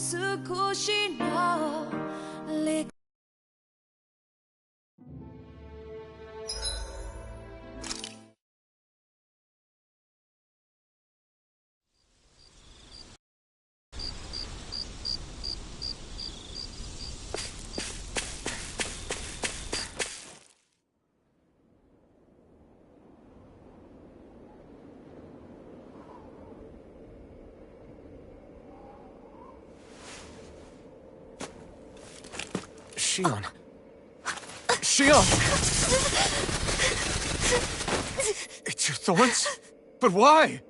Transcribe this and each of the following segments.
少しの理 Shion. Shion! It's your thorns? But why?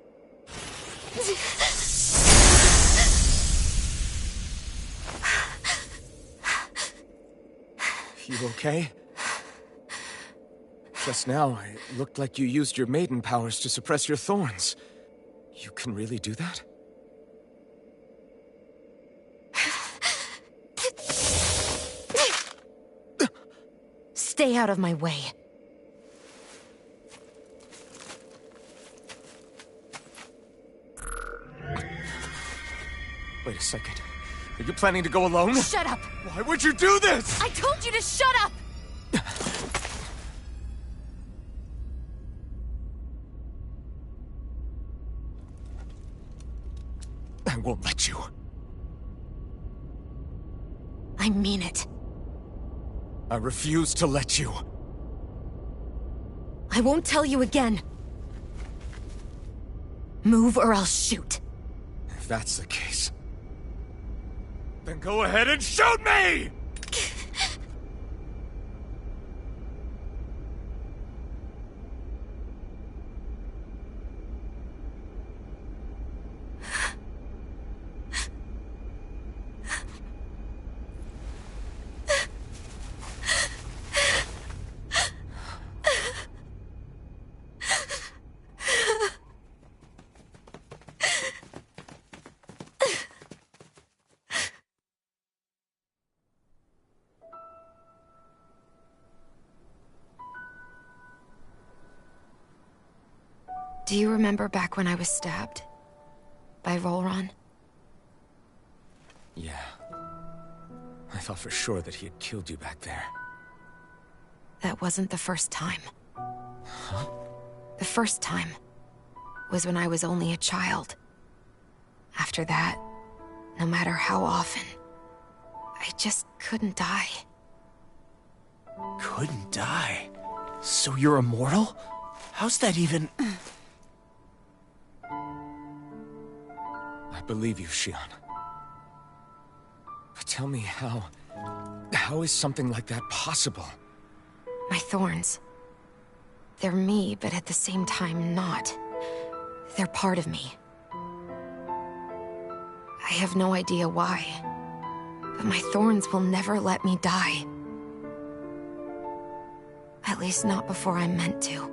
You okay? Just now, it looked like you used your maiden powers to suppress your thorns. You can really do that? Stay out of my way. Wait a second. Are you planning to go alone? Shut up! Why would you do this? I told you to shut up! I won't let you. I mean it. I refuse to let you. I won't tell you again. Move or I'll shoot. If that's the case, then go ahead and shoot me! Do you remember back when I was stabbed? By Rolron? Yeah. I thought for sure that he had killed you back there. That wasn't the first time. Huh? The first time was when I was only a child. After that, no matter how often, I just couldn't die. Couldn't die? So you're immortal? How's that even... I believe you, Shion. But tell me how... How is something like that possible? My thorns. They're me, but at the same time not. They're part of me. I have no idea why, but my thorns will never let me die. At least not before I'm meant to.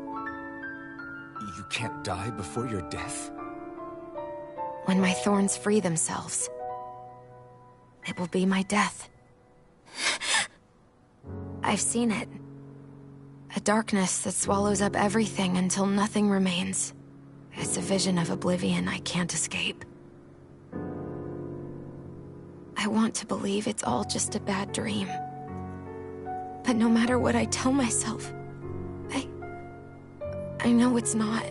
You can't die before your death? When my thorns free themselves, it will be my death. I've seen it. A darkness that swallows up everything until nothing remains. It's a vision of oblivion I can't escape. I want to believe it's all just a bad dream. But no matter what I tell myself, I know it's not.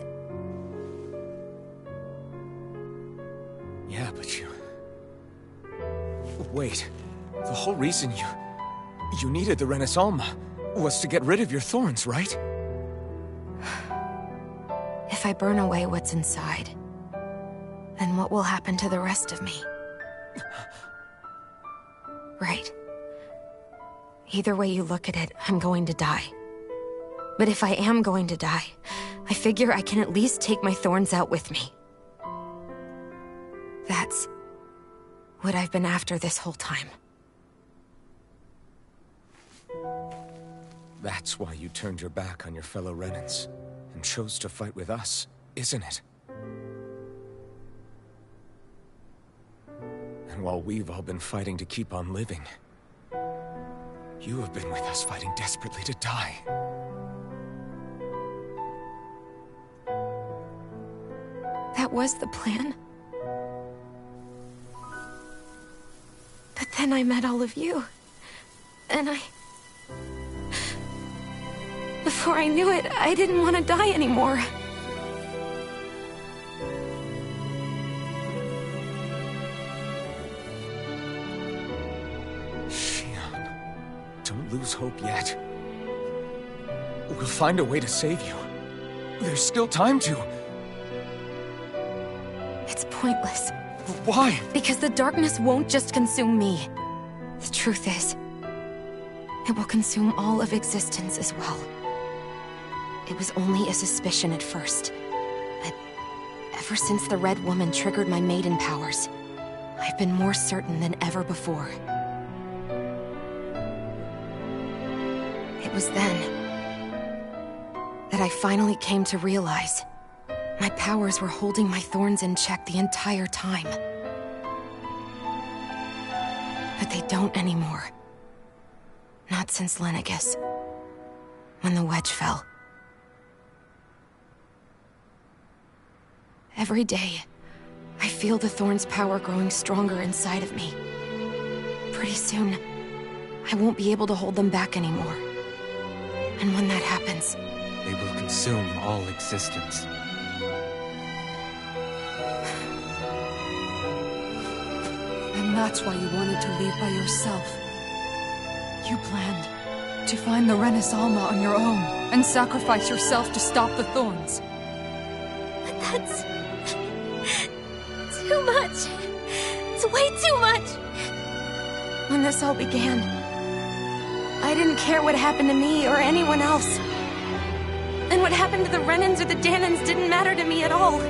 Yeah, but you... Wait. The whole reason you needed the Renaissance was to get rid of your thorns, right? If I burn away what's inside, then what will happen to the rest of me? Right. Either way you look at it, I'm going to die. But if I am going to die, I figure I can at least take my thorns out with me. That's what I've been after this whole time. That's why you turned your back on your fellow Renans and chose to fight with us, isn't it? And while we've all been fighting to keep on living, you have been with us fighting desperately to die. That was the plan. Then I met all of you. And before I knew it, I didn't want to die anymore. Shion, don't lose hope yet. We'll find a way to save you. There's still time to. It's pointless. Why? Because the darkness won't just consume me. The truth is, it will consume all of existence as well. It was only a suspicion at first. But ever since the Red Woman triggered my maiden powers, I've been more certain than ever before. It was then that I finally came to realize my powers were holding my thorns in check the entire time. But they don't anymore. Not since Lenegis, when the wedge fell. Every day, I feel the thorn's power growing stronger inside of me. Pretty soon, I won't be able to hold them back anymore. And when that happens, they will consume all existence. And that's why you wanted to leave by yourself. You planned to find the Renis Alma on your own and sacrifice yourself to stop the thorns. But that's too much. It's way too much. When this all began, I didn't care what happened to me or anyone else. And what happened to the Renans or the Danans didn't matter to me at all.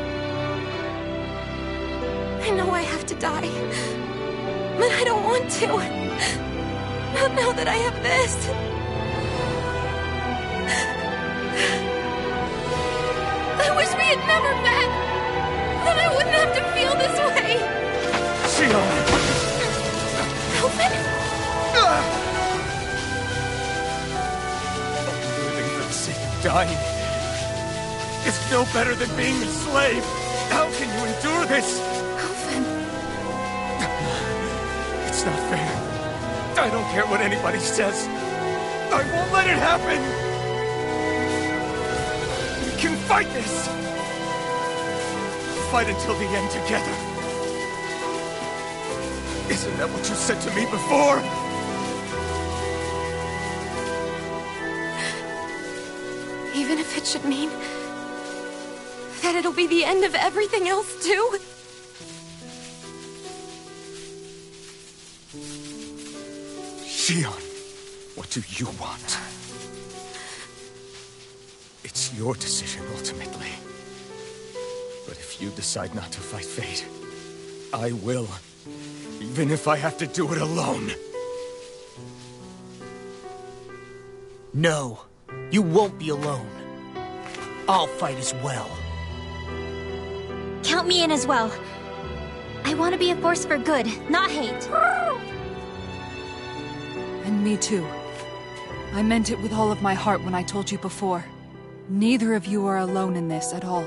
I know I have to die, but I don't want to. Not now that I have this. I wish we had never met. Then I wouldn't have to feel this way. Shion! Open. Living for the sake of dying is no better than being a slave. How can you endure this? Open. It's not fair. I don't care what anybody says. I won't let it happen. We can fight this. Fight until the end together. Isn't that what you said to me before? Even if it should mean that it'll be the end of everything else, too? Shion, what do you want? It's your decision, ultimately. But if you decide not to fight fate, I will. Even if I have to do it alone. No, you won't be alone. I'll fight as well. Count me in as well. I want to be a force for good, not hate. And me too. I meant it with all of my heart when I told you before. Neither of you are alone in this at all.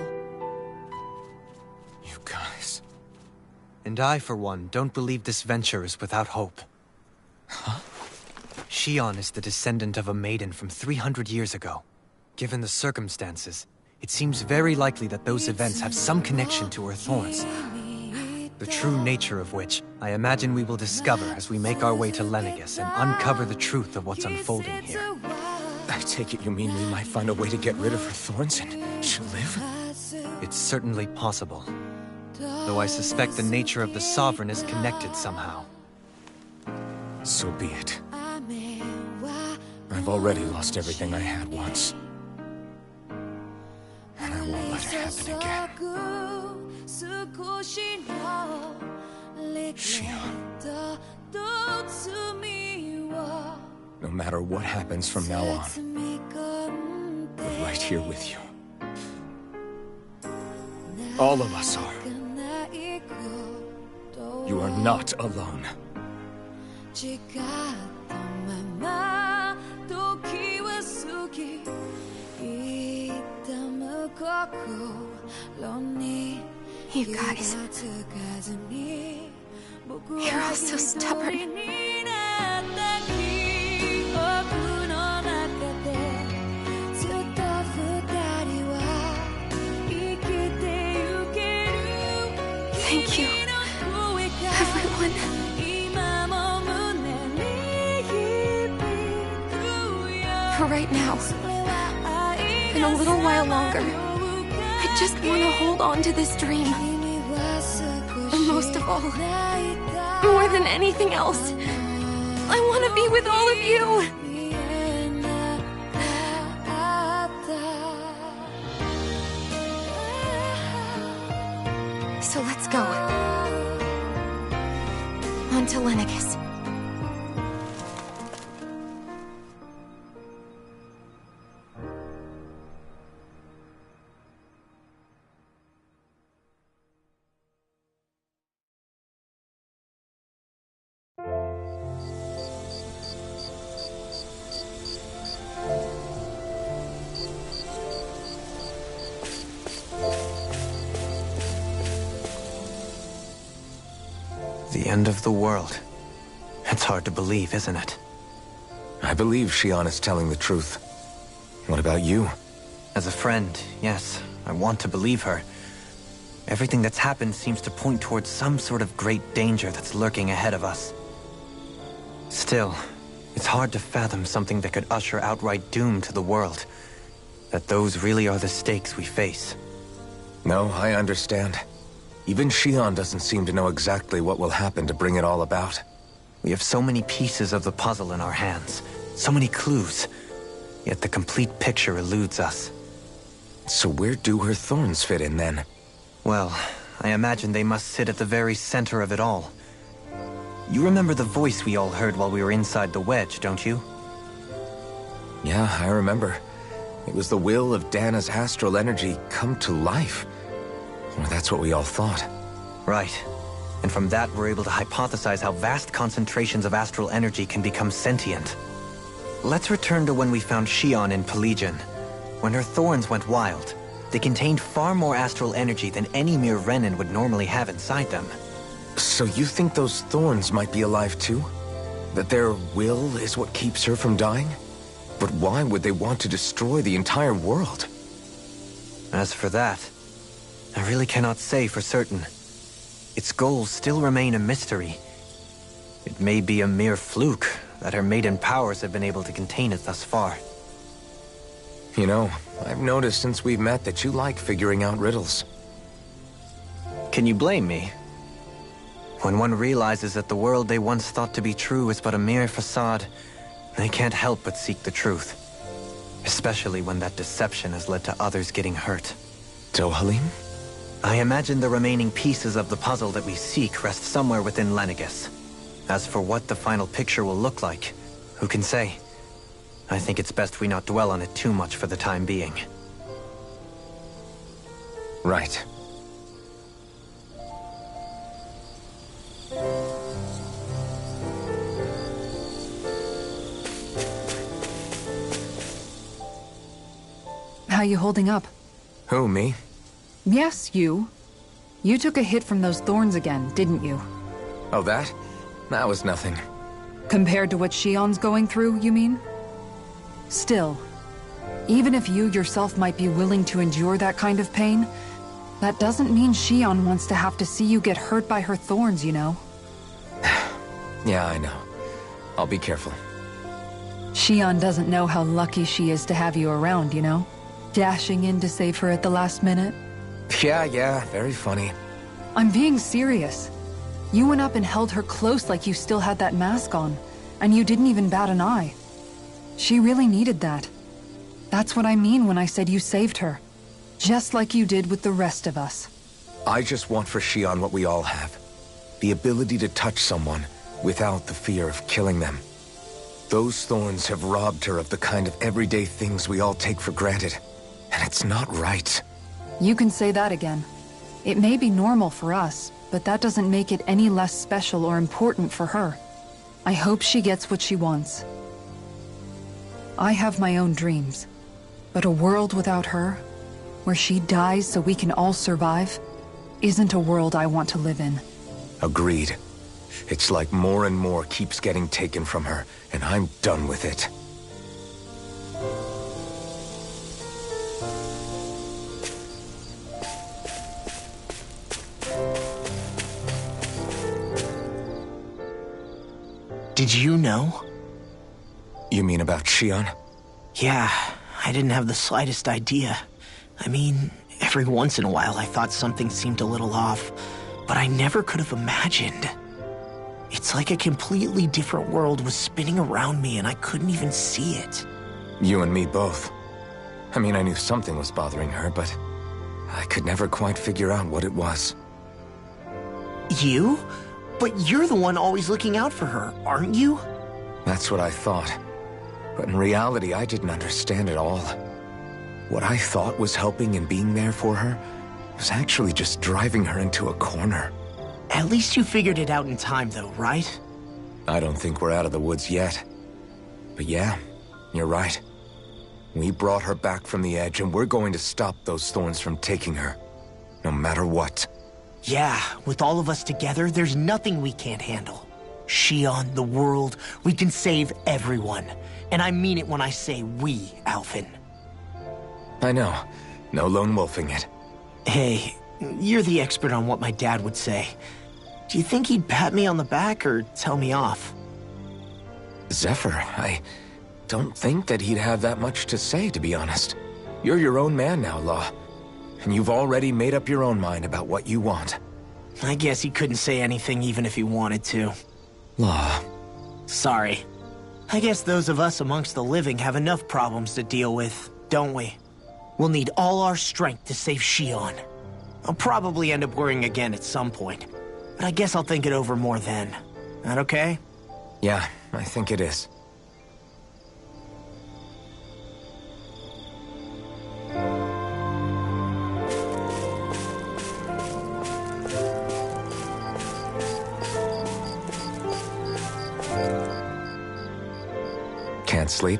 You guys... And I, for one, don't believe this venture is without hope. Huh? Shion is the descendant of a maiden from 300 years ago. Given the circumstances, it seems very likely that those events have some connection to her thorns. The true nature of which, I imagine we will discover as we make our way to Lenegis and uncover the truth of what's unfolding here. I take it you mean we might find a way to get rid of her thorns and she'll live? It's certainly possible. Though I suspect the nature of the Sovereign is connected somehow. So be it. I've already lost everything I had once. And I won't let it happen again. Shion. No matter what happens from now on, we're right here with you. All of us are. You are not alone. You guys. You're all so stubborn. Thank you, everyone. For right now, and a little while longer, I just want to hold on to this dream. And most of all, more than anything else, I want to be with all of you. So let's go. On to Lenegis. The end of the world. It's hard to believe, isn't it? I believe Shion is telling the truth. What about you? As a friend, yes, I want to believe her. Everything that's happened seems to point towards some sort of great danger that's lurking ahead of us. Still, it's hard to fathom something that could usher outright doom to the world. That those really are the stakes we face. No, I understand. Even Shion doesn't seem to know exactly what will happen to bring it all about. We have so many pieces of the puzzle in our hands, so many clues, yet the complete picture eludes us. So where do her thorns fit in then? Well, I imagine they must sit at the very center of it all. You remember the voice we all heard while we were inside the wedge, don't you? Yeah, I remember. It was the will of Dana's astral energy come to life. Well, that's what we all thought. Right. And from that, we're able to hypothesize how vast concentrations of astral energy can become sentient. Let's return to when we found Shion in Pelagian. When her thorns went wild, they contained far more astral energy than any mere Renin would normally have inside them. So you think those thorns might be alive too? That their will is what keeps her from dying? But why would they want to destroy the entire world? As for that, I really cannot say for certain. Its goals still remain a mystery. It may be a mere fluke that her maiden powers have been able to contain it thus far. You know, I've noticed since we've met that you like figuring out riddles. Can you blame me? When one realizes that the world they once thought to be true is but a mere facade, they can't help but seek the truth. Especially when that deception has led to others getting hurt. Dohalim? I imagine the remaining pieces of the puzzle that we seek rest somewhere within Lenegis. As for what the final picture will look like, who can say? I think it's best we not dwell on it too much for the time being. Right. How you holding up? Who, me? Yes, you. You took a hit from those thorns again, didn't you? Oh, that? That was nothing. Compared to what Shion's going through, you mean? Still, even if you yourself might be willing to endure that kind of pain, that doesn't mean Shion wants to have to see you get hurt by her thorns, you know? Yeah, I know. I'll be careful. Shion doesn't know how lucky she is to have you around, you know? Dashing in to save her at the last minute. Yeah, very funny. I'm being serious. You went up and held her close like you still had that mask on, and you didn't even bat an eye. She really needed that. That's what I mean when I said you saved her. Just like you did with the rest of us. I just want for Shion what we all have. The ability to touch someone without the fear of killing them. Those thorns have robbed her of the kind of everyday things we all take for granted. And it's not right. You can say that again. It may be normal for us, but that doesn't make it any less special or important for her. I hope she gets what she wants. I have my own dreams, but a world without her, where she dies so we can all survive, isn't a world I want to live in. Agreed. It's like more and more keeps getting taken from her, and I'm done with it. Did you know? You mean about Shion? Yeah, I didn't have the slightest idea. I mean, every once in a while I thought something seemed a little off, but I never could have imagined. It's like a completely different world was spinning around me and I couldn't even see it. You and me both. I mean, I knew something was bothering her, but I could never quite figure out what it was. You? But you're the one always looking out for her, aren't you? That's what I thought. But in reality, I didn't understand it all. What I thought was helping and being there for her was actually just driving her into a corner. At least you figured it out in time, though, right? I don't think we're out of the woods yet. But yeah, you're right. We brought her back from the edge, and we're going to stop those thorns from taking her. No matter what. Yeah, with all of us together, there's nothing we can't handle. Shion, the world, we can save everyone. And I mean it when I say we, Alphen. I know. No lone wolfing it. Hey, you're the expert on what my dad would say. Do you think he'd pat me on the back or tell me off? Zephyr, I don't think that he'd have that much to say, to be honest. You're your own man now, Law. And you've already made up your own mind about what you want. I guess he couldn't say anything even if he wanted to. Law. Sorry. I guess those of us amongst the living have enough problems to deal with, don't we? We'll need all our strength to save Shion. I'll probably end up worrying again at some point, but I guess I'll think it over more then. That okay? Yeah, I think it is. Can't sleep?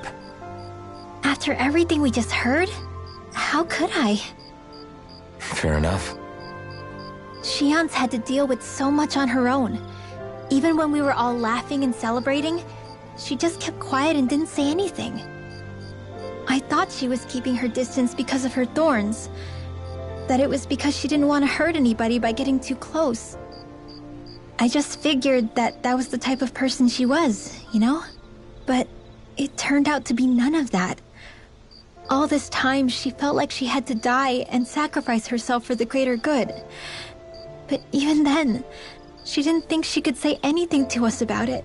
After everything we just heard, how could I? Fair enough. Shion's had to deal with so much on her own. Even when we were all laughing and celebrating, she just kept quiet and didn't say anything. I thought she was keeping her distance because of her thorns. That it was because she didn't want to hurt anybody by getting too close. I just figured that that was the type of person she was, you know? But it turned out to be none of that. All this time, she felt like she had to die and sacrifice herself for the greater good. But even then, she didn't think she could say anything to us about it.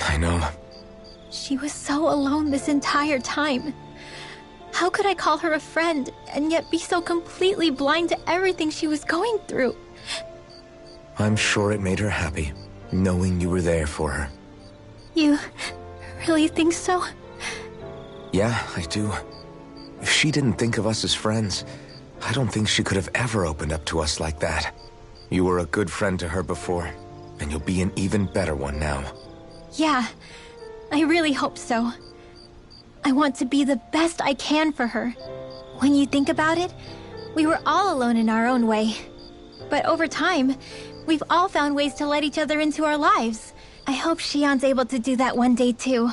I know. She was so alone this entire time. How could I call her a friend and yet be so completely blind to everything she was going through? I'm sure it made her happy, knowing you were there for her. You really think so? Yeah, I do. If she didn't think of us as friends, I don't think she could have ever opened up to us like that. You were a good friend to her before, and you'll be an even better one now. Yeah, I really hope so. I want to be the best I can for her. When you think about it, we were all alone in our own way. But over time, we've all found ways to let each other into our lives. I hope Shion's able to do that one day too.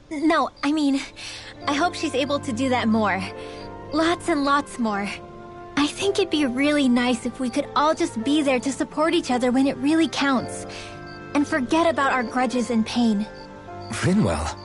No, I mean, I hope she's able to do that more. Lots and lots more. I think it'd be really nice if we could all just be there to support each other when it really counts. And forget about our grudges and pain. Rinwell.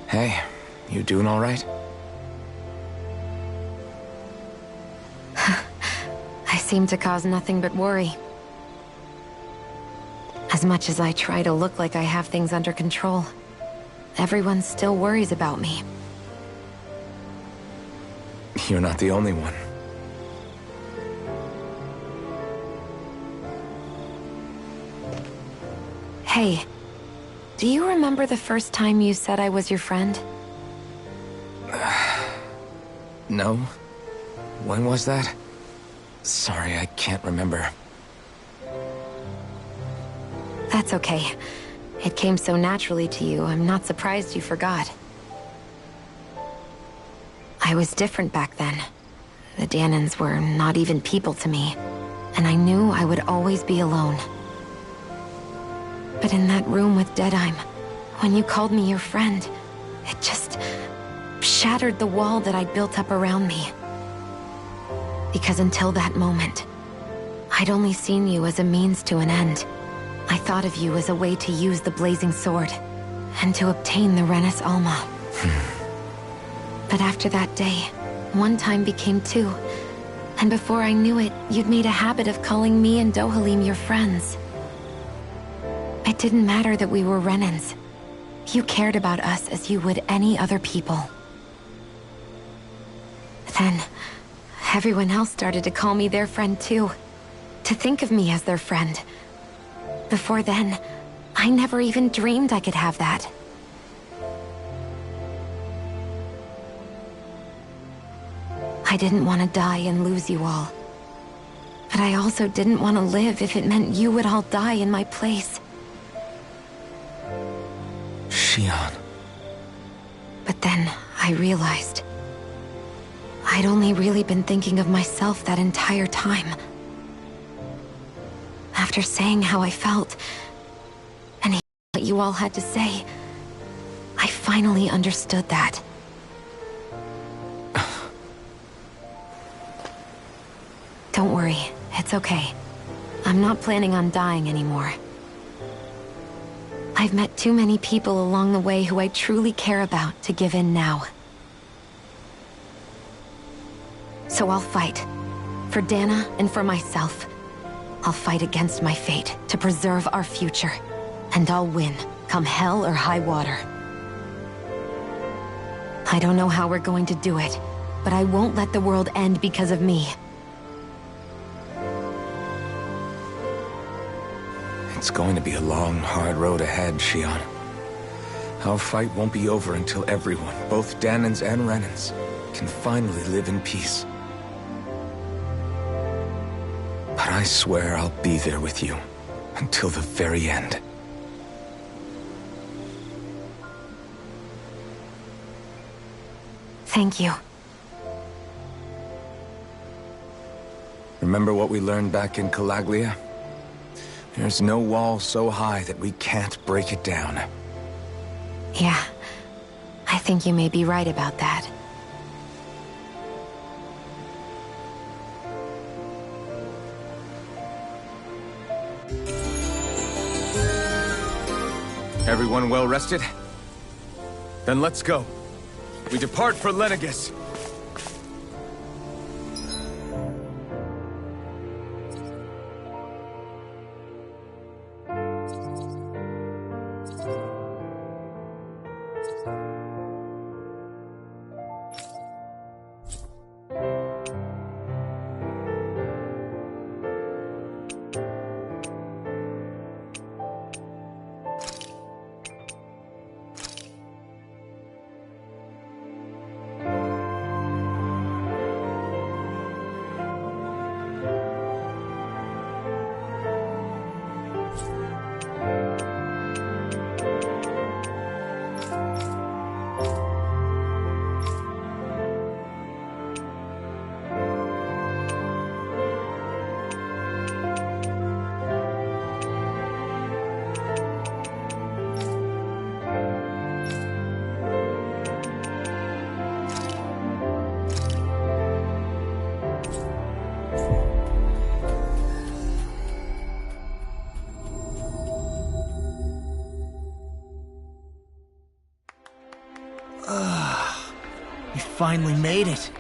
Hey, you doing all right? I seem to cause nothing but worry. As much as I try to look like I have things under control, everyone still worries about me. You're not the only one. Hey, do you remember the first time you said I was your friend? No? When was that? Sorry, I can't remember. That's okay. It came so naturally to you, I'm not surprised you forgot. I was different back then. The Danans were not even people to me, and I knew I would always be alone. But in that room with Deadheim, when you called me your friend, it just shattered the wall that I'd built up around me. Because until that moment, I'd only seen you as a means to an end. I thought of you as a way to use the blazing sword, and to obtain the Renis Alma. But after that day, one time became two, and before I knew it, you'd made a habit of calling me and Dohalim your friends. It didn't matter that we were Renans. You cared about us as you would any other people. Then, everyone else started to call me their friend too. To think of me as their friend. Before then, I never even dreamed I could have that. I didn't want to die and lose you all. But I also didn't want to live if it meant you would all die in my place. Shion. But then I realized I'd only really been thinking of myself that entire time. After saying how I felt, and what you all had to say, I finally understood that. Don't worry, it's okay. I'm not planning on dying anymore. I've met too many people along the way who I truly care about to give in now. So I'll fight. For Dana and for myself. I'll fight against my fate to preserve our future. And I'll win, come hell or high water. I don't know how we're going to do it, but I won't let the world end because of me. It's going to be a long, hard road ahead, Shion. Our fight won't be over until everyone, both Danans and Renans, can finally live in peace. But I swear I'll be there with you, until the very end. Thank you. Remember what we learned back in Calaglia? There's no wall so high that we can't break it down. Yeah, I think you may be right about that. Everyone well rested? Then let's go. We depart for Lenegis. We finally made it.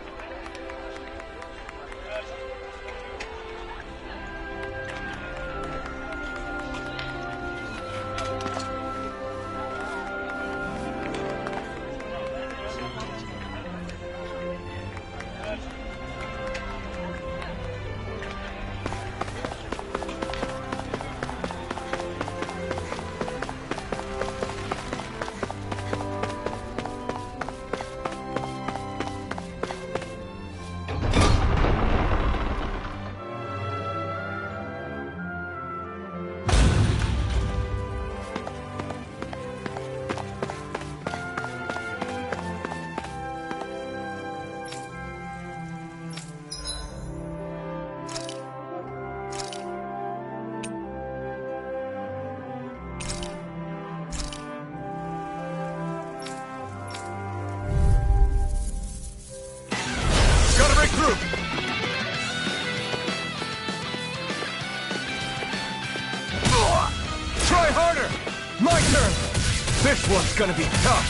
This one's gonna be tough!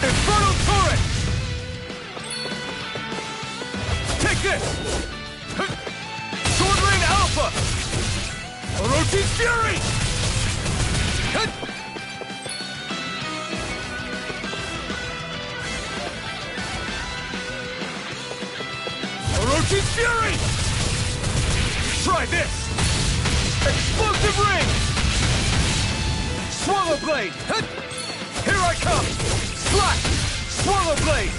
Infernal Torrent! Take this! Sword Rain Alpha! Orochi's Fury! Orochi's Fury! Try this! Explosive Ring! Swallow Blade! Here I come! Slash! Swallow Blade!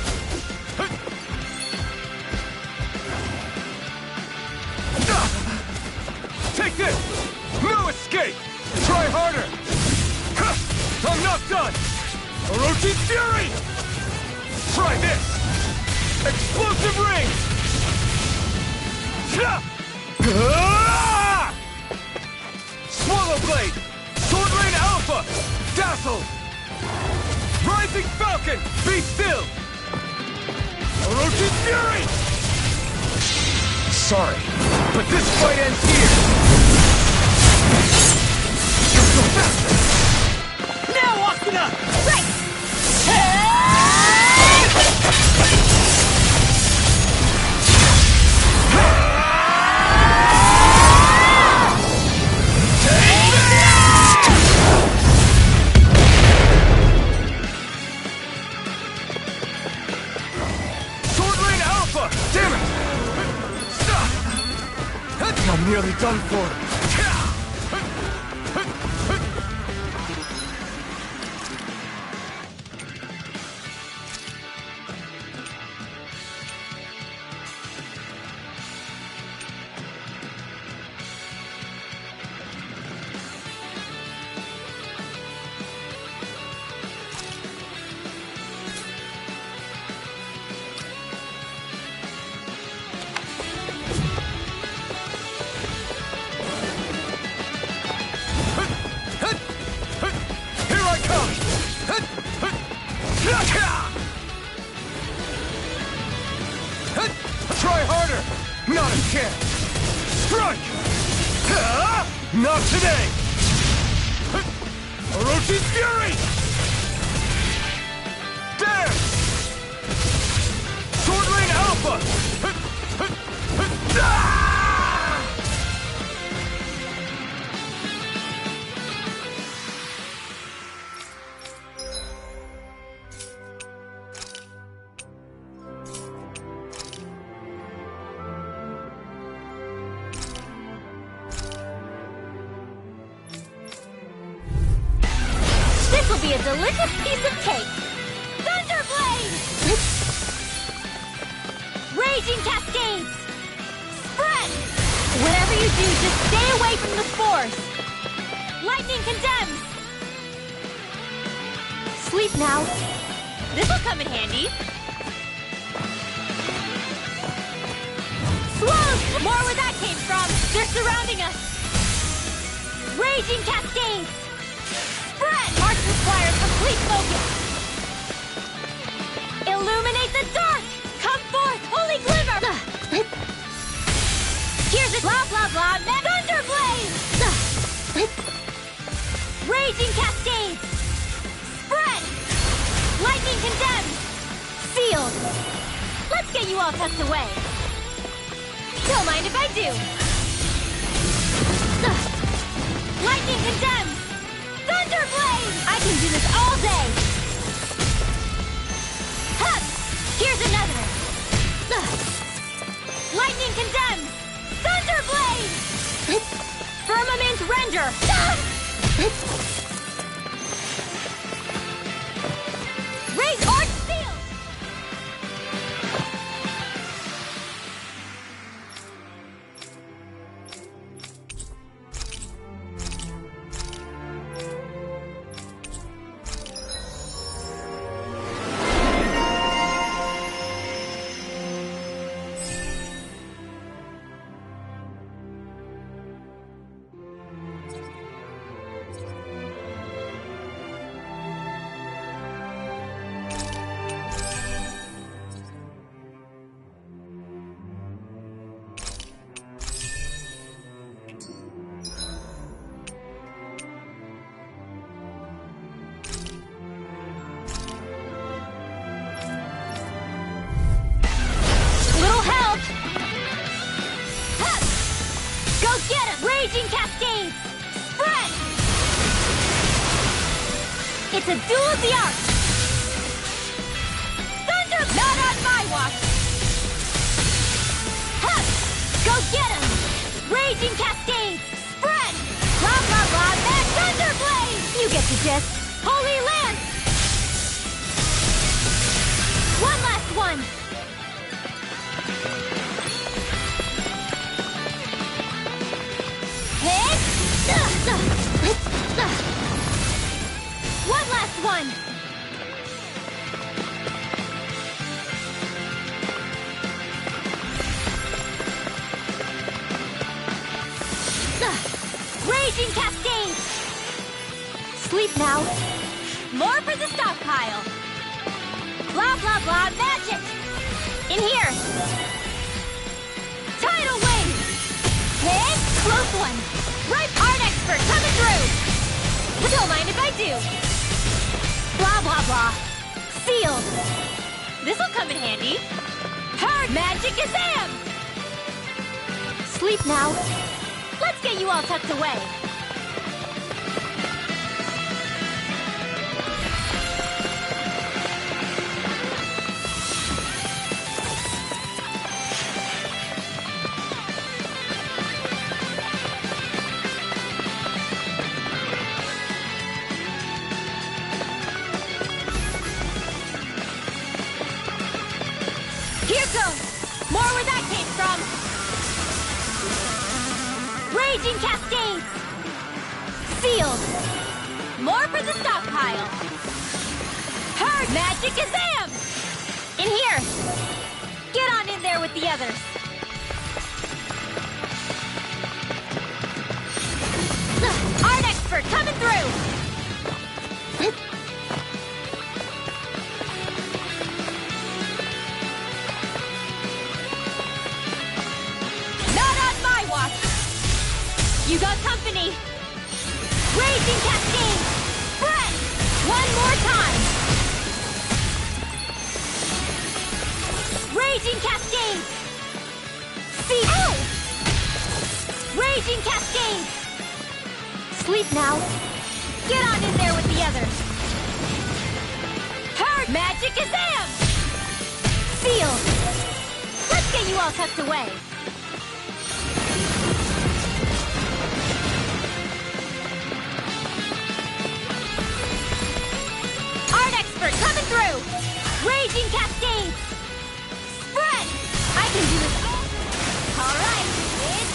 Take this! No escape! Try harder! I'm not done! Orochi's Fury! Try this! Explosive Ring! Swallow Blade! Sword Rain Alpha! Dazzle! Rising Falcon! Be still! Orochi's Fury! Sorry, but this fight ends here! Let's go faster! Now, Asuna! Right! Sword Rain Alpha! Damn it! I'm nearly done for. Try harder! Not a chance! Strike! Not today! Orochi's Fury! There! Sword Rain Alpha! This will be a delicious piece of cake! Thunderblade! Raging Cascades! Spread! Whatever you do, just stay away from the spores! Lightning Condemns! Sleep now. This'll come in handy. Slow! More where that came from! They're surrounding us! Raging Cascades! Spread! March requires complete focus! Illuminate the dark! Come forth, holy glimmer! Here's a blah blah blah Thunderblade! Raging Cascades! Spread! Lightning Condemns! Sealed! Let's get you all tucked away! Don't mind if I do! Lightning Condemns! Thunderblade! I can do this all day! Hup! Here's another! Lightning Condemns! Thunderblade! Firmament Render! Raise Arch Seal! It's a duel of the arts! Thunder! Not on my watch! Huh! Go get him! Raging Cascade! Spread! Blah blah blah! Mad Thunder Blade! You get the gist! Holy Lance! One last one! Hit! One last one! Raging Cascade! Sleep now. More for the stockpile. Blah, blah, blah, magic! In here! Tidal Wave! Hit! Close one! Right art expert coming through! Don't mind if I do! Blah, blah, blah. Sealed! This'll come in handy. Hard magic Azam! Sleep now. Let's get you all tucked away. Here goes! More where that came from! Raging Cascades! Sealed! More for the stockpile! Hard magic Azam! In here! Get on in there with the others! Art expert coming through! You got company! Raging Cascade! Spread! One more time! Raging Cascade! See? Ow! Raging Cascade! Sleep now. Get on in there with the others. Hard magic Azam! Sealed! Let's get you all tucked away. Coming through! Raging Cascades! Spread! I can do it all! Alright, it's...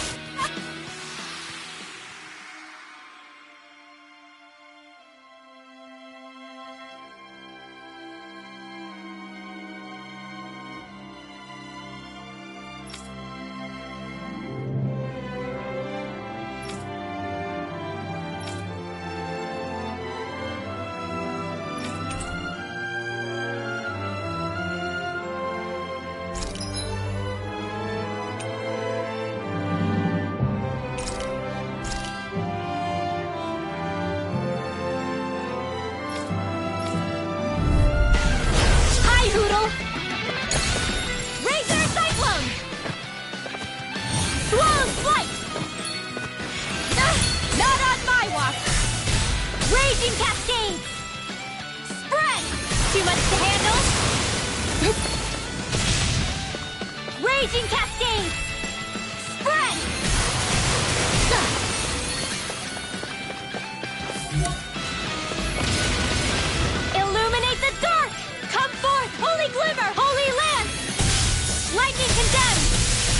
Raging Cascades! Spread! Too much to handle? Raging Cascades! Spread! Illuminate the dark! Come forth, holy glimmer, holy lance! Lightning condemned!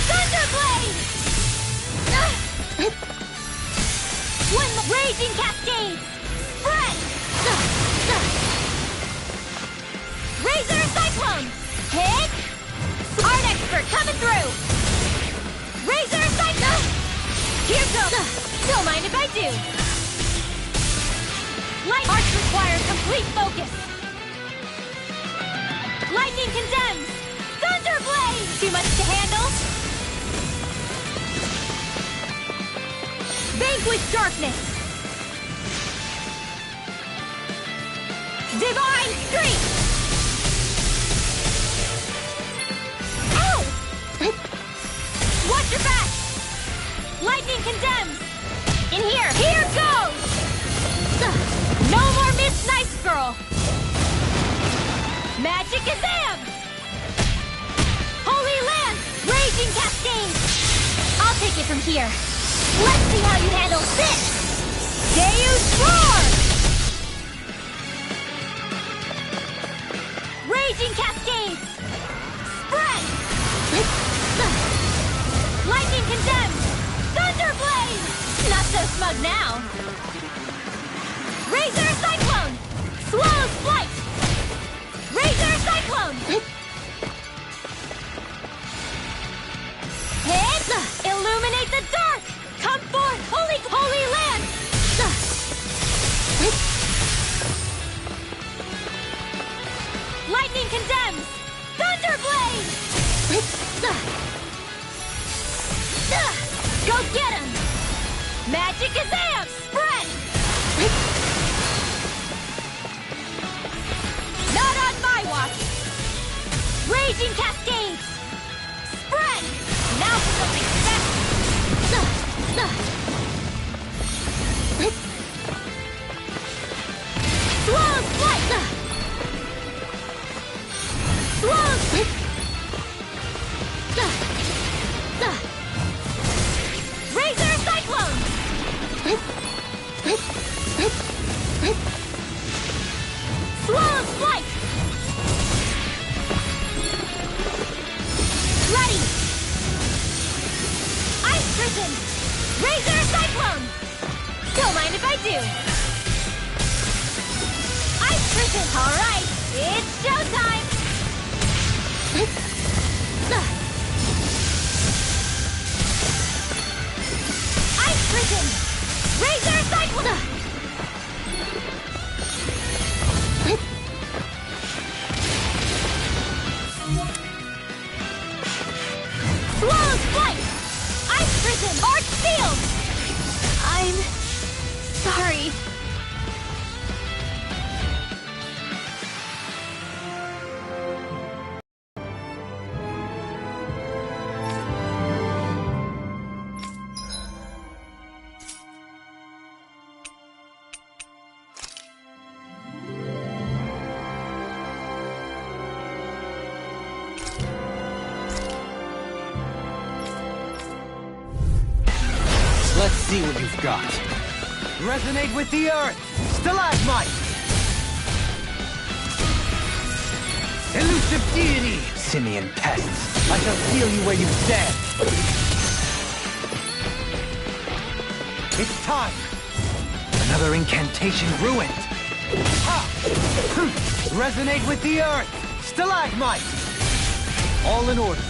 Thunderblade! One Raging Cascades! Spread! Razor Cyclone! Hit! Art expert coming through! Razor Cyclone! Here goes! Don't mind if I do! Light arts require complete focus! Lightning condemns! Thunderblade! Too much to handle? Vanquish darkness! Divine Streak! Ow! Watch your back! Lightning condemns! In here! Here goes! No more Miss Nice Girl! Kazam! Holy Lance! Raging Cascade! I'll take it from here. Let's see how you handle this! Deus Roar! Raging Cascades! Spread! Lightning Condemned! Thunder Blade! Not so smug now. Razor Cyclone! Swallow's Flight! Razor Cyclone! Hit! Illuminate the dark! Come forth, Holy Lance! Lightning Condemns! Thunder Blade! Go get him! Magic Kazam! Spread! Not on my watch! Raging Cascades! Spread! Now for something special! Swallow's Flight! Swallow's Flight! Razor Cyclone! Swallow's Flight! Ready! Ice Prison! Razor Cyclone! Don't mind if I do! Ice Prison! Alright, it's showtime! Ice Prison! Razor Cyclone! Swallow's Flight! Ice Prison! Arch Field! I'm sorry. Let's see what you've got. Resonate with the earth! Stalagmite! Elusive deity! Simian pests! I shall feel you where you stand! It's time! Another incantation ruined! Ha! Resonate with the earth! Stalagmite! All in order.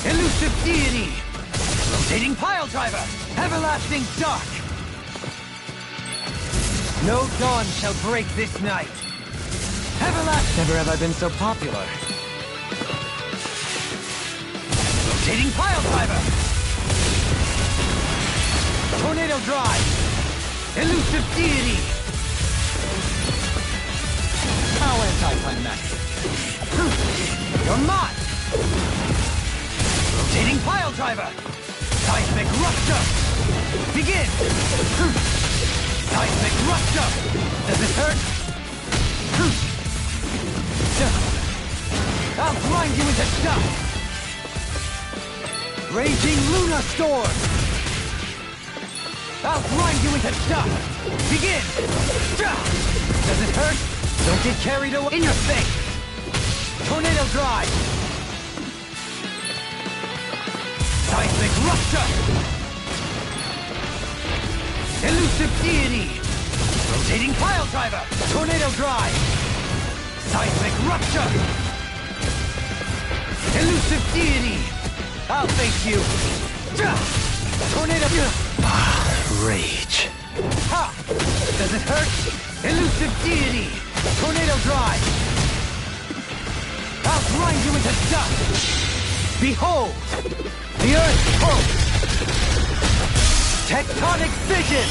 Elusive deity! Rotating pile driver! Everlasting dark! No dawn shall break this night! Everlasting! Never have I been so popular. Rotating pile driver! Tornado drive! Elusive deity! Now anticlimactic. You're mine! Rotating pile driver! Seismic rupture! Begin! Seismic rupture! Does this hurt? I'll grind you into dust! Raging Luna Storm! I'll grind you into dust! Begin! Does it hurt? Don't get carried away! In your face! Tornado Drive! Seismic Rupture! Elusive Deity! Rotating Pile Driver! Tornado Drive! Seismic Rupture! Elusive Deity! I'll face you! Tornado... Rage. Ha! Does it hurt? Elusive Deity! Tornado Drive! I'll grind you into dust! Behold! The Earth pulse! Tectonic Vision!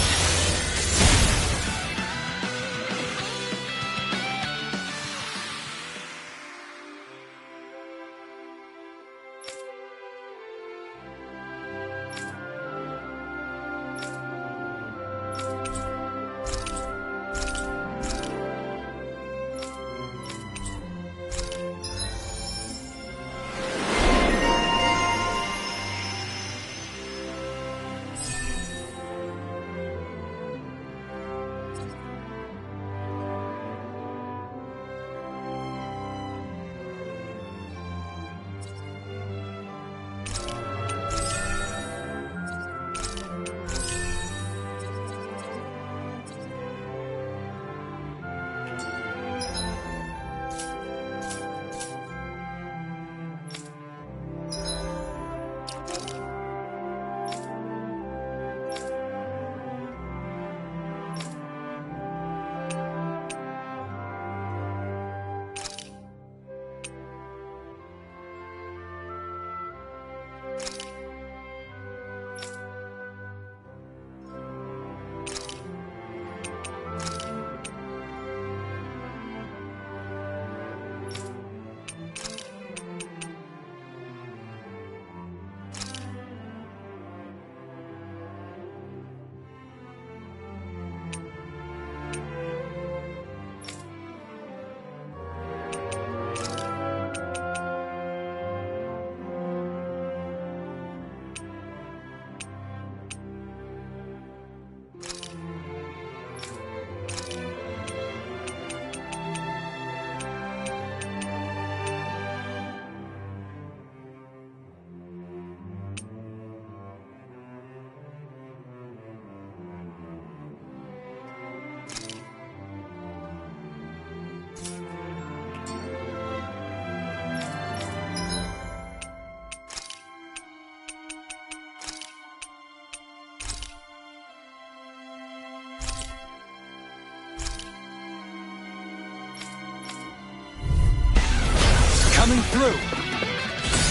Coming through!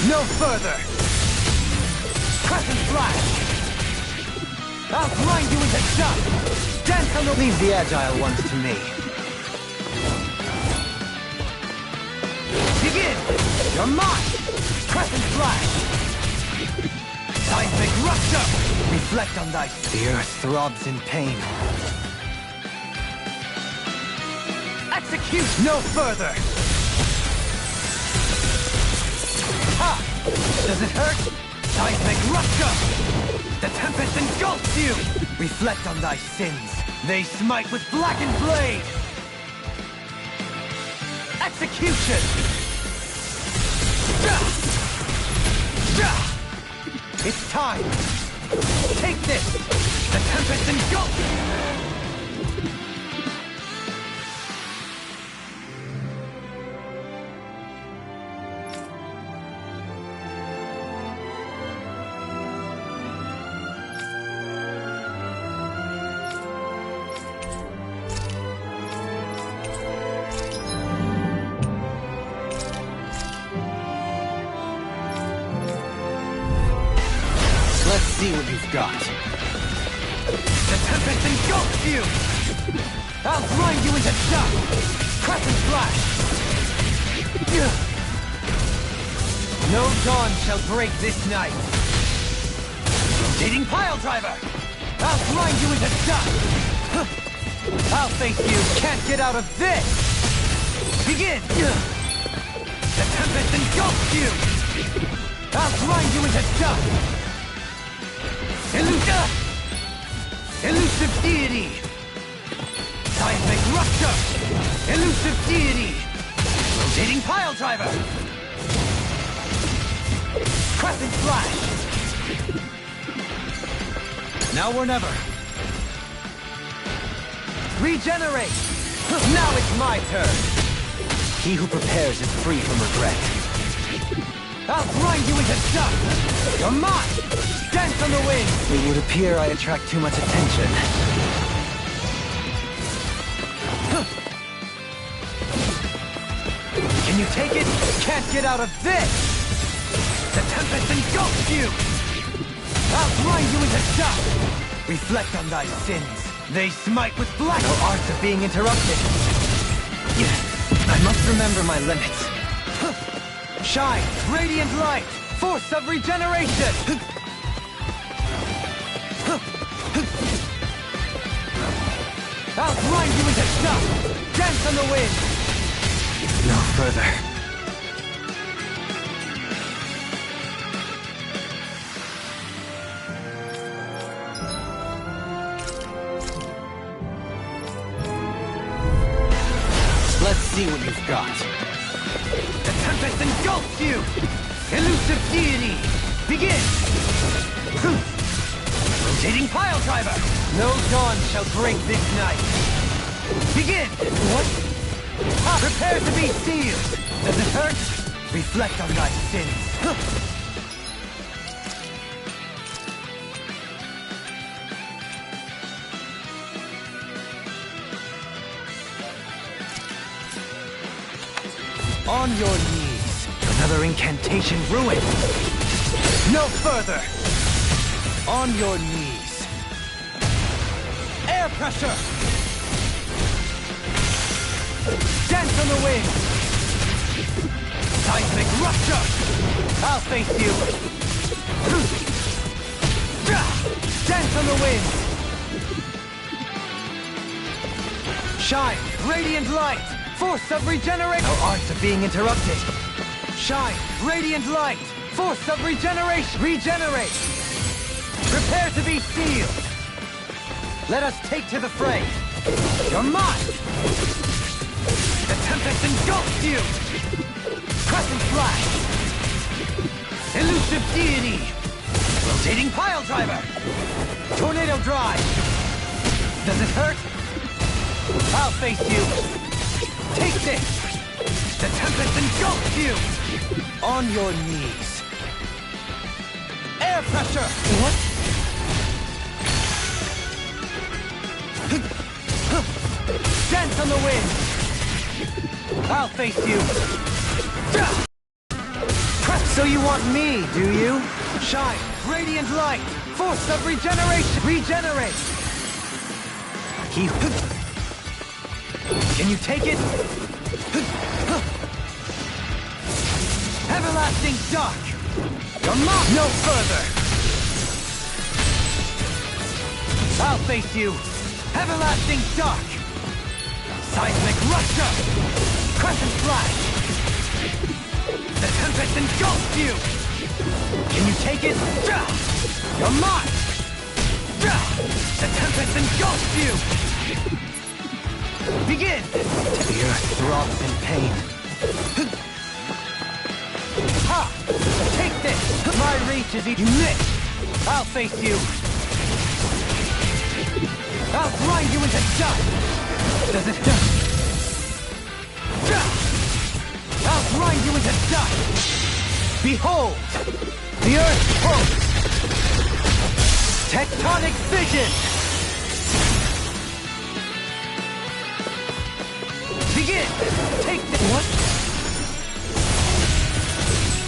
No further! Crescent Flash! I'll grind you into dust! Dance on the... Leave the agile ones to me. Begin! You're mine! Crescent Flash! Seismic Rupture! Reflect on thy... The earth throbs in pain. Execute no further! Ha! Does it hurt? Seismic Rupture! The tempest engulfs you! Reflect on thy sins. They smite with blackened blade! Execution! It's time! Take this! The tempest engulfs you! Let's see what you've got. The tempest engulfs you! I'll grind you into dust! Crescent Flash! No dawn shall break this night! Rotating Pile Driver! I'll grind you into dust! I'll face you, can't get out of this! Begin! The Tempest engulfs you! I'll grind you into dust! Elusive Deity! Seismic Rupture! Elusive Deity! Rotating Pile Driver! Crescent Flash! Now or never! Regenerate! Now it's my turn! He who prepares is free from regret. I'll grind you into dust! You're mine! Dance on the wind! It would appear I attract too much attention. Can you take it? Can't get out of this! The Tempest engulfs you! I'll grind you into dust! Reflect on thy sins. They smite with black. No arts of being interrupted. I must remember my limits. Shine, radiant light, force of regeneration! I'll grind you into dust! Dance on the wind! No further. Let's see what you've got. The Tempest engulfs you! Elusive Deity! Begin! Rotating Pile Driver! No dawn shall break this night! Begin! What? Prepare to be sealed! Does it hurt? Reflect on thy sins. On your knees. Another incantation ruined. No further. On your knees. Air pressure. Dance on the wind. Seismic rupture. I'll face you. Dance on the wind. Shine, radiant light. Force of regeneration! No arts are being interrupted. Shine, radiant light! Force of regeneration! Regenerate! Prepare to be sealed! Let us take to the fray! You're mine! The Tempest engulfs you! Crescent Flash! Elusive Deity! Rotating Pile Driver! Tornado Drive! Does it hurt? I'll face you! Take this! The Tempest engulfs you! On your knees. Air pressure! What? Dance on the wind! I'll face you! So you want me, do you? Shine, radiant light! Force of regeneration! Regenerate! Can you take it? Everlasting dark! You're mine! No further! I'll face you! Everlasting dark! Seismic rupture! Crescent Flash! The Tempest engulfs you! Can you take it? You're mine! The Tempest engulfs you! Begin! The earth throbs in pain. Ha! Take this! My reach is you miss! I'll face you! I'll grind you into dust! Does it hurt? I'll grind you into dust! Behold! The earth pulse! Tectonic vision! Begin! Take the... What?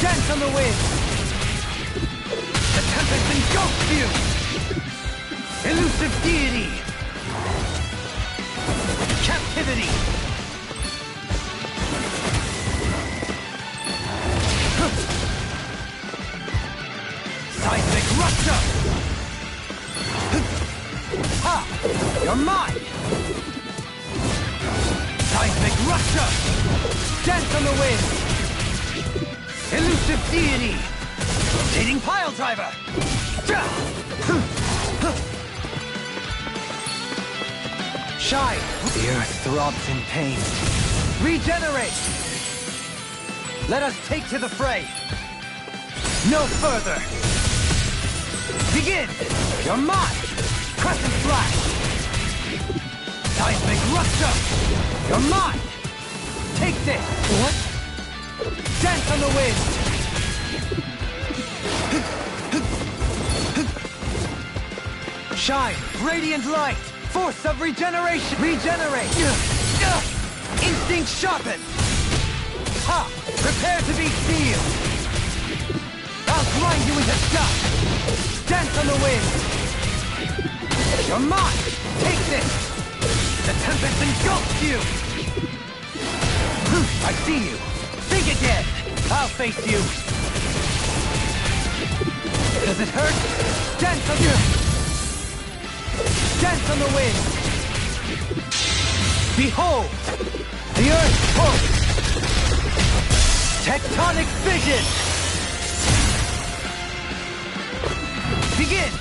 Dance on the wind! The Tempest engulfs you! Elusive Deity! Captivity! rupture! Ha! You're mine! Seismic rupture! Dance on the wind! Elusive deity! Rotating pile driver! Shine! The earth throbs in pain. Regenerate! Let us take to the fray! No further! Begin! You're mine! Crescent flash! Seismic rupture! You're mine! Take this! What? Dance on the wind! Shine! Radiant light! Force of regeneration! Regenerate! Instinct sharpened! Ha! Prepare to be sealed! I'll grind you into dust! Dance on the wind! You're mine! Take this! The tempest engulfs you! I see you! Think again! I'll face you! Does it hurt? Dance on you! Dance on the wind! Behold! The earth pulse! Tectonic vision! Begin!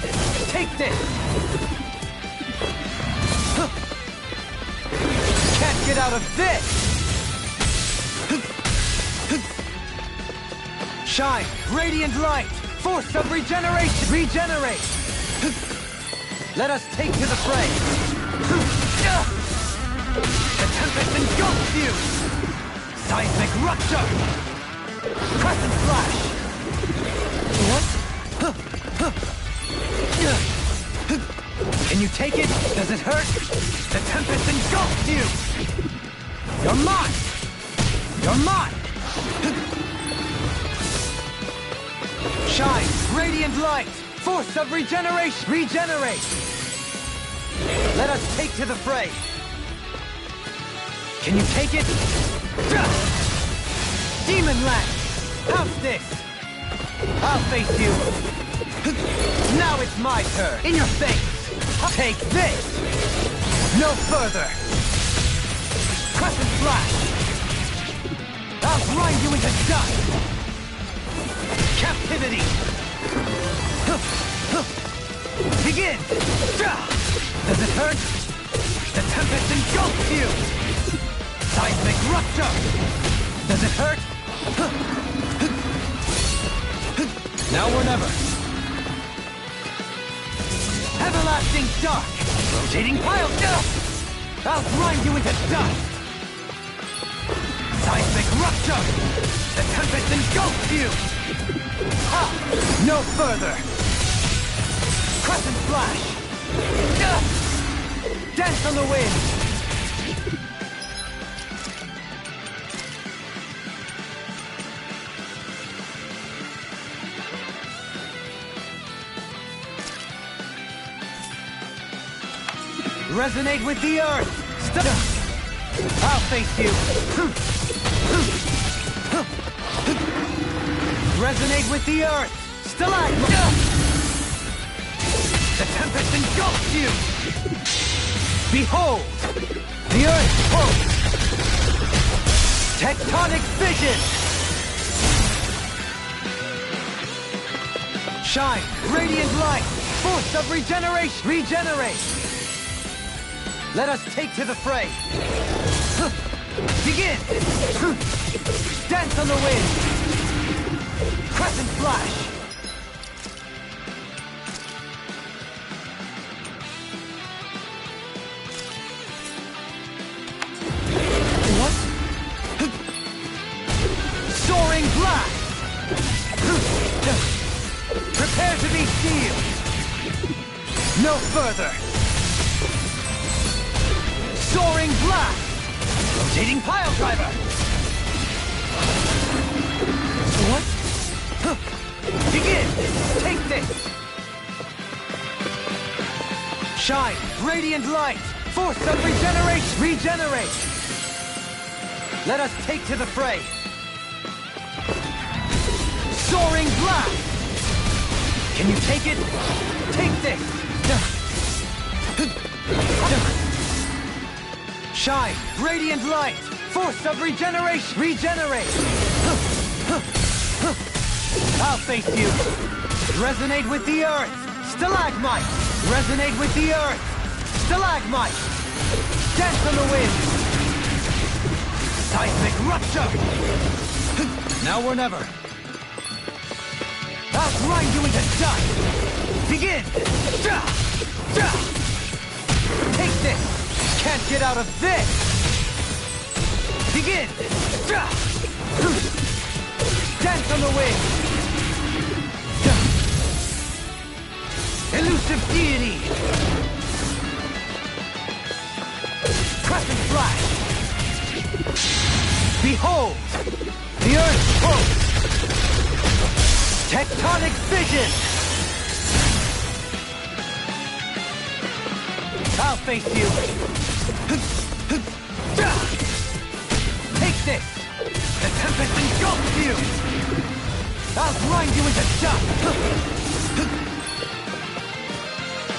Take this! Can't get out of this! Shine! Radiant light! Force of regeneration! Regenerate! Let us take to the fray! The tempest engulfs you! Seismic rupture! Crescent flash! What? Can you take it? Does it hurt? The tempest engulfs you! You're mine! You're mine! Shine! Radiant light! Force of regeneration! Regenerate! Let us take to the fray! Can you take it? Demon Lance! How's this? I'll face you! Now it's my turn! In your face! Take this! No further! Crescent flash! I'll grind you into dust! Captivity! Begin! Does it hurt? The tempest engulfs you! Seismic rupture! Does it hurt? Now or never! Everlasting dark! Rotating pile! I'll grind you into dust! Seismic rupture! The tempest engulfs you! Ha! No further! Crescent flash! Dance on the wind! Resonate with the earth! I'll face you! Resonate with the earth! Stalagmite! The tempest engulfs you! Behold! The earth pulse! Tectonic vision! Shine! Radiant light! Force of regeneration! Regenerate! Let us take to the fray! Begin! Dance on the wind! Crescent flash! What? Soaring blast! Prepare to be sealed! No further! Soaring blast! Rotating pile driver! What? Begin! Take this! Shine! Radiant light! Force of regeneration! Regenerate! Let us take to the fray! Soaring blast! Can you take it? Take this! Shine! Radiant light! Force of regeneration! Regenerate! I'll face you! Resonate with the earth! Stalagmite! Resonate with the earth! Stalagmite! Dance on the wind! Seismic rupture! Now or never! I'll grind you into dust! Begin! Take this! Can't get out of this! Begin! Dance on the wind! Elusive deity! Crescent flash! Behold! The earth pulse! Tectonic vision! I'll face you! Take this! The tempest engulfs you! I'll grind you into dust!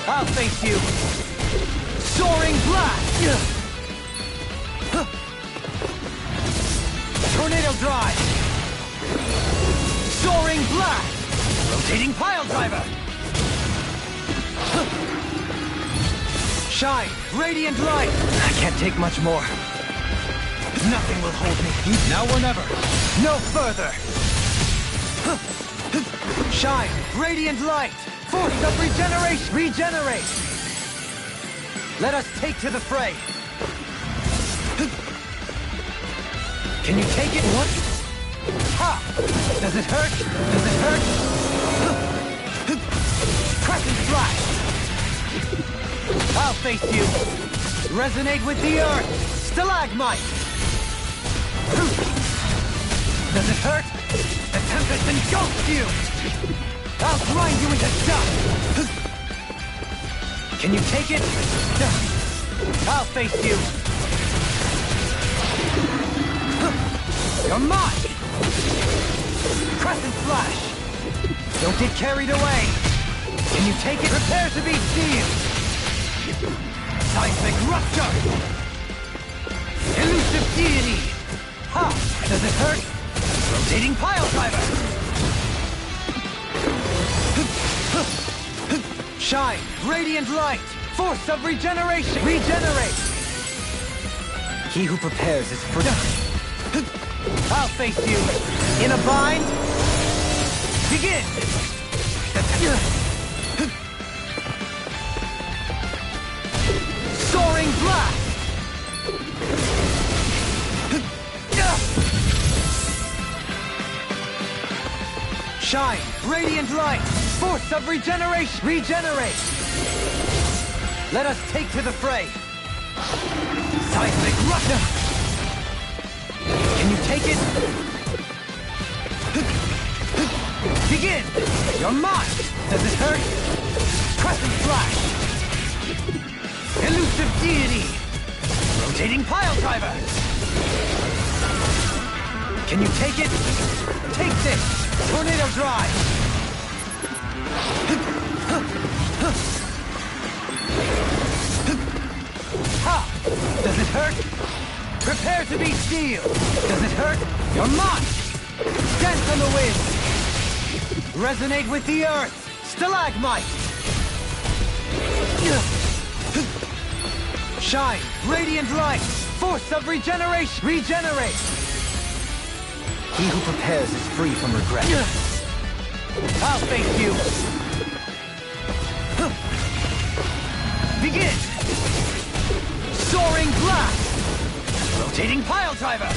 I'll face you! Soaring blast! Tornado drive! Soaring blast! Rotating pile driver! Shine! Radiant light! I can't take much more. Nothing will hold me. Now or never. No further! Shine! Radiant light! Force of regeneration! Regenerate! Let us take to the fray! Can you take it? What? Ha! Does it hurt? Does it hurt? Crescent flash! I'll face you! Resonate with the earth! Stalagmite! Does it hurt? The tempest engulfs you! I'll grind you into dust! Can you take it? I'll face you! You're mine! Crescent flash! Don't get carried away! Can you take it? Prepare to be sealed! Seismic rupture! Elusive deity! Ha! Does it hurt? Rotating pile driver! Shine! Radiant light! Force of regeneration! Regenerate! He who prepares is free. I'll face you! In a bind! Begin! Soaring blast! Shine! Radiant light! Force of regeneration! Regenerate! Let us take to the fray! Seismic rupture! Can you take it? Begin! You're mine! Does it hurt? Crescent flash! Elusive deity! Rotating pile driver! Can you take it? Take this! Tornado drive! Ha! Does it hurt? Prepare to be sealed! Does it hurt? You're mine! Dance on the wind! Resonate with the earth! Stalagmite! Shine! Radiant light! Force of regeneration! Regenerate! He who prepares is free from regret. I'll face you! Begin! Soaring blast! Rotating pile driver!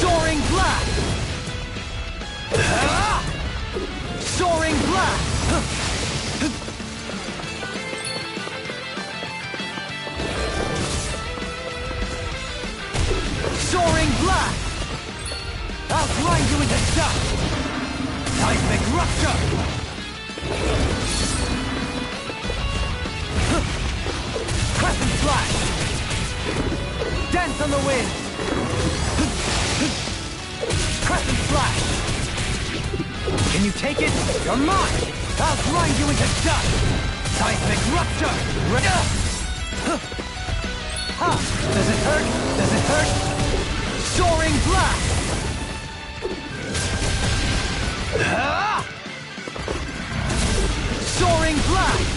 Soaring blast! Soaring blast! Soaring blast! I'll grind you into dust! Seismic rupture! Crescent flash! Dance on the wind! Crescent flash! Can you take it? You're mine! I'll grind you into dust! Seismic rupture! Ha! Does it hurt? Does it hurt? Soaring blast! Soaring blast!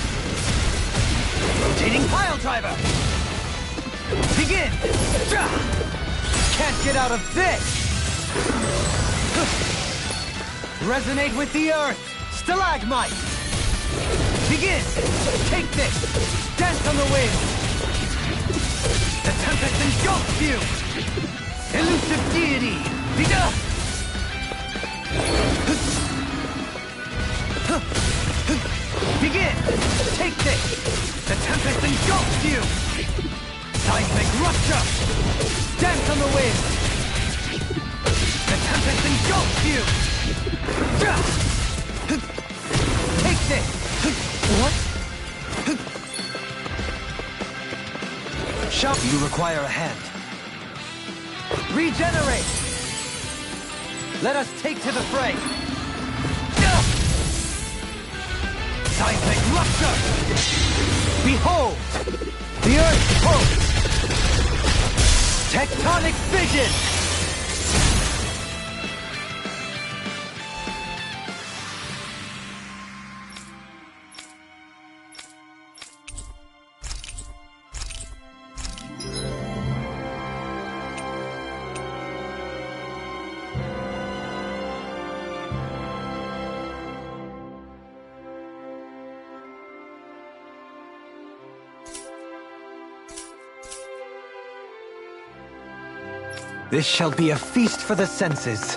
Rotating pile driver! Begin! Can't get out of this! Resonate with the earth! Stalagmite! Begin! Take this! Dance on the wind! The tempest engulfs you! Elusive deity! Begin! Take this! The tempest engulfs you! Seismic rupture! Dance on the wind! The tempest engulfs you! Take this! What? Shop, you require a hand. Regenerate! Let us take to the fray! Seismic rupture! Behold! The Earth's pulse! Tectonic vision! This shall be a feast for the senses.